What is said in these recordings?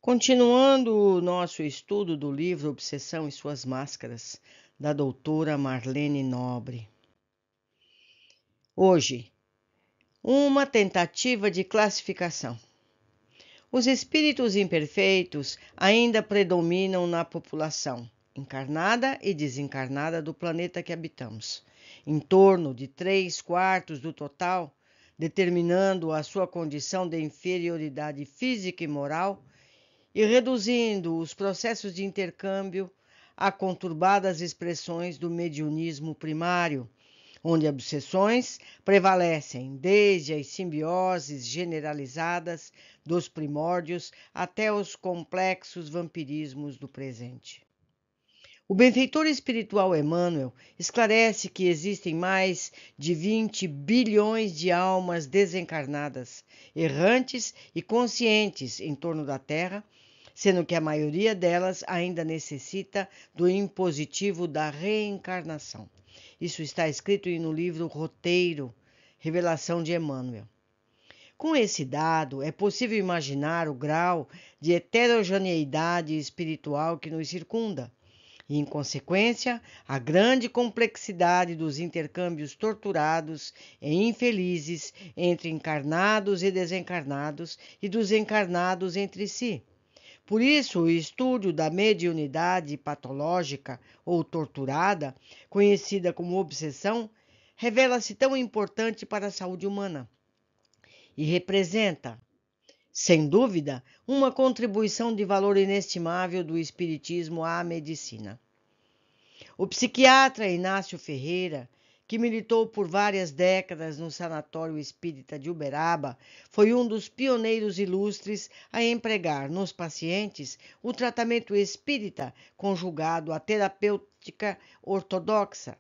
Continuando o nosso estudo do livro Obsessão e Suas Máscaras, da doutora Marlene Nobre. Hoje, uma tentativa de classificação. Os espíritos imperfeitos ainda predominam na população, encarnada e desencarnada do planeta que habitamos, em torno de 3/4 do total, determinando a sua condição de inferioridade física e moral, e reduzindo os processos de intercâmbio a conturbadas expressões do mediunismo primário, onde obsessões prevalecem desde as simbioses generalizadas dos primórdios até os complexos vampirismos do presente. O benfeitor espiritual Emmanuel esclarece que existem mais de 20 bilhões de almas desencarnadas, errantes e conscientes em torno da Terra, sendo que a maioria delas ainda necessita do impositivo da reencarnação. Isso está escrito no livro Roteiro, Revelação de Emmanuel. Com esse dado, é possível imaginar o grau de heterogeneidade espiritual que nos circunda e, em consequência, a grande complexidade dos intercâmbios torturados e infelizes entre encarnados e desencarnados e dos encarnados entre si. Por isso, o estudo da mediunidade patológica ou torturada, conhecida como obsessão, revela-se tão importante para a saúde humana e representa, sem dúvida, uma contribuição de valor inestimável do espiritismo à medicina. O psiquiatra Inácio Ferreira, que militou por várias décadas no Sanatório Espírita de Uberaba, foi um dos pioneiros ilustres a empregar nos pacientes o tratamento espírita conjugado à terapêutica ortodoxa.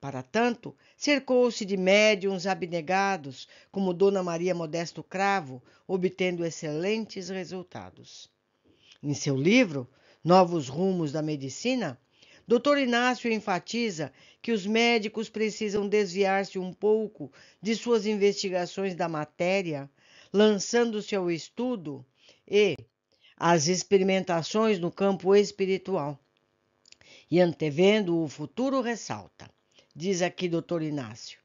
Para tanto, cercou-se de médiuns abnegados, como Dona Maria Modesto Cravo, obtendo excelentes resultados. Em seu livro, Novos Rumos da Medicina, Dr. Inácio enfatiza que os médicos precisam desviar-se um pouco de suas investigações da matéria, lançando-se ao estudo e às experimentações no campo espiritual. E antevendo o futuro, ressalta, diz aqui Dr. Inácio,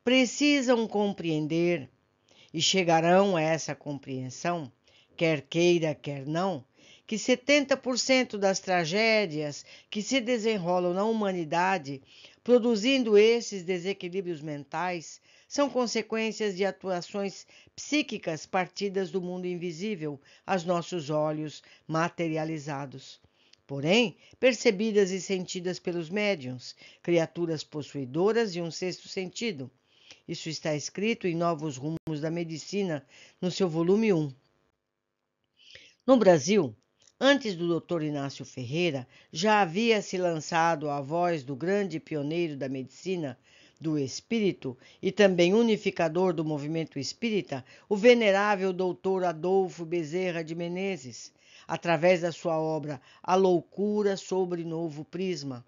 precisam compreender e chegarão a essa compreensão, quer queira, quer não, que 70% das tragédias que se desenrolam na humanidade, produzindo esses desequilíbrios mentais, são consequências de atuações psíquicas partidas do mundo invisível aos nossos olhos materializados. Porém, percebidas e sentidas pelos médiuns, criaturas possuidoras de um sexto sentido. Isso está escrito em Novos Rumos da Medicina, no seu volume 1. No Brasil, antes do Dr. Inácio Ferreira, já havia se lançado a voz do grande pioneiro da medicina, do espírito e também unificador do movimento espírita, o venerável Dr. Adolfo Bezerra de Menezes, através da sua obra A Loucura sobre Novo Prisma,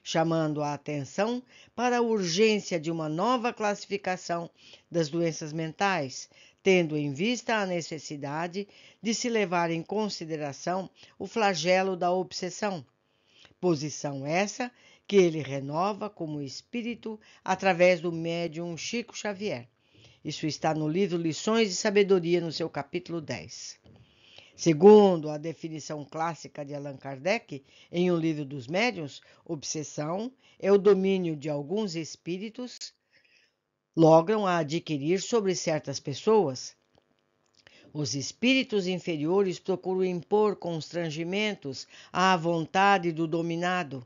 chamando a atenção para a urgência de uma nova classificação das doenças mentais, tendo em vista a necessidade de se levar em consideração o flagelo da obsessão, posição essa que ele renova como espírito através do médium Chico Xavier. Isso está no livro Lições de Sabedoria, no seu capítulo 10. Segundo a definição clássica de Allan Kardec, em O Livro dos Médiuns, obsessão é o domínio de alguns espíritos logram adquirir sobre certas pessoas. Os espíritos inferiores procuram impor constrangimentos à vontade do dominado.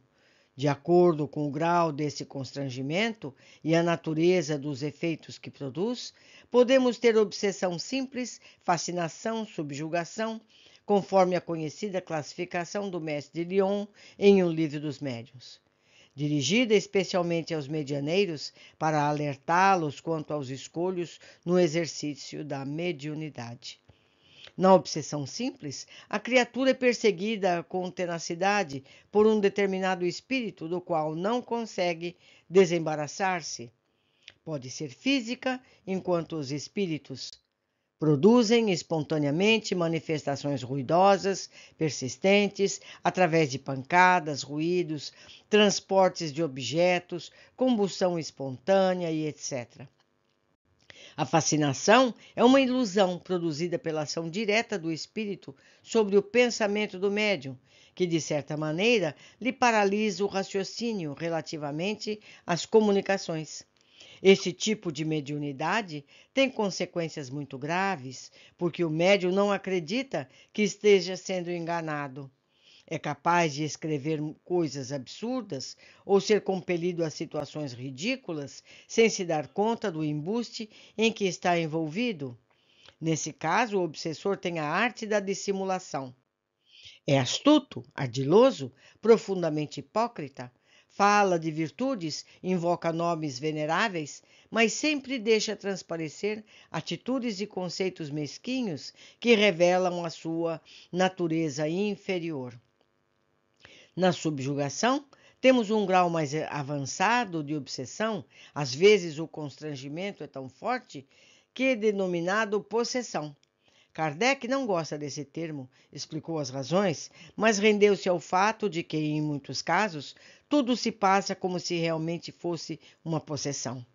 De acordo com o grau desse constrangimento e a natureza dos efeitos que produz, podemos ter obsessão simples, fascinação, subjugação, conforme a conhecida classificação do mestre de Lyon em O Livro dos Médiuns. Dirigida especialmente aos medianeiros para alertá-los quanto aos escolhos no exercício da mediunidade. Na obsessão simples, a criatura é perseguida com tenacidade por um determinado espírito do qual não consegue desembaraçar-se. Pode ser física, enquanto os espíritos Produzem espontaneamente manifestações ruidosas, persistentes, através de pancadas, ruídos, transportes de objetos, combustão espontânea e etc. A fascinação é uma ilusão produzida pela ação direta do espírito sobre o pensamento do médium, que, de certa maneira, lhe paralisa o raciocínio relativamente às comunicações. Esse tipo de mediunidade tem consequências muito graves, porque o médium não acredita que esteja sendo enganado. É capaz de escrever coisas absurdas ou ser compelido a situações ridículas sem se dar conta do embuste em que está envolvido. Nesse caso, o obsessor tem a arte da dissimulação. É astuto, ardiloso, profundamente hipócrita. Fala de virtudes, invoca nomes veneráveis, mas sempre deixa transparecer atitudes e conceitos mesquinhos que revelam a sua natureza inferior. Na subjugação, temos um grau mais avançado de obsessão, às vezes o constrangimento é tão forte que é denominado possessão. Kardec não gosta desse termo, explicou as razões, mas rendeu-se ao fato de que, em muitos casos, tudo se passa como se realmente fosse uma possessão.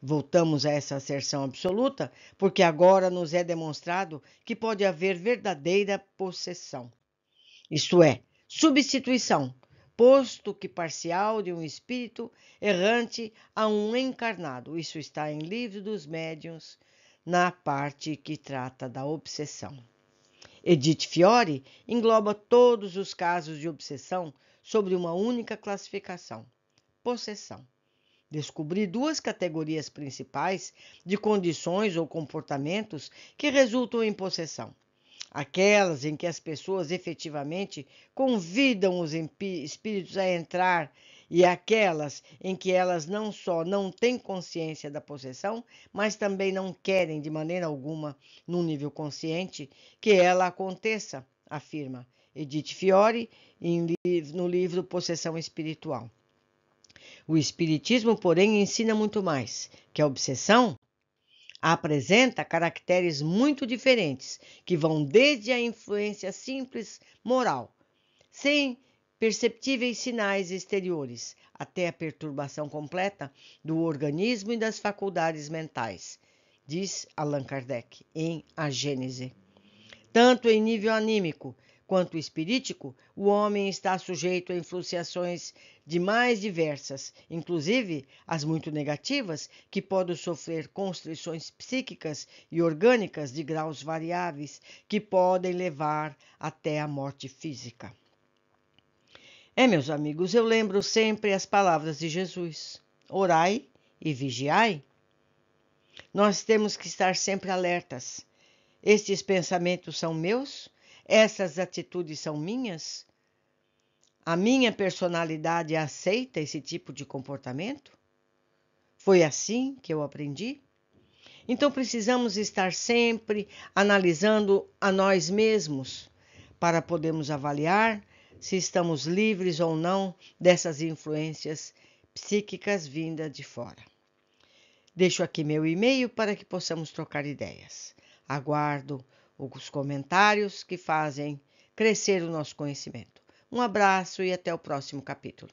Voltamos a essa asserção absoluta porque agora nos é demonstrado que pode haver verdadeira possessão. Isto é, substituição, posto que parcial de um espírito errante a um encarnado. Isso está em Livro dos Médiuns, na parte que trata da obsessão. Edith Fiore engloba todos os casos de obsessão sobre uma única classificação: possessão. Descobri duas categorias principais de condições ou comportamentos que resultam em possessão. Aquelas em que as pessoas efetivamente convidam os espíritos a entrar e aquelas em que elas não só não têm consciência da possessão, mas também não querem de maneira alguma, num nível consciente, que ela aconteça, afirma Edith Fiore no livro Possessão Espiritual. O Espiritismo, porém, ensina muito mais, que a obsessão apresenta caracteres muito diferentes, que vão desde a influência simples moral, sem perceptíveis sinais exteriores, até a perturbação completa do organismo e das faculdades mentais, diz Allan Kardec em A Gênese. Tanto em nível anímico quanto espirítico, o homem está sujeito a influenciações de mais diversas, inclusive as muito negativas, que podem sofrer constrições psíquicas e orgânicas de graus variáveis, que podem levar até a morte física. Meus amigos, eu lembro sempre as palavras de Jesus: orai e vigiai. Nós temos que estar sempre alertas. Estes pensamentos são meus? Essas atitudes são minhas? A minha personalidade aceita esse tipo de comportamento? Foi assim que eu aprendi? Então precisamos estar sempre analisando a nós mesmos para podermos avaliar se estamos livres ou não dessas influências psíquicas vindas de fora. Deixo aqui meu e-mail para que possamos trocar ideias. Aguardo os comentários que fazem crescer o nosso conhecimento. Um abraço e até o próximo capítulo.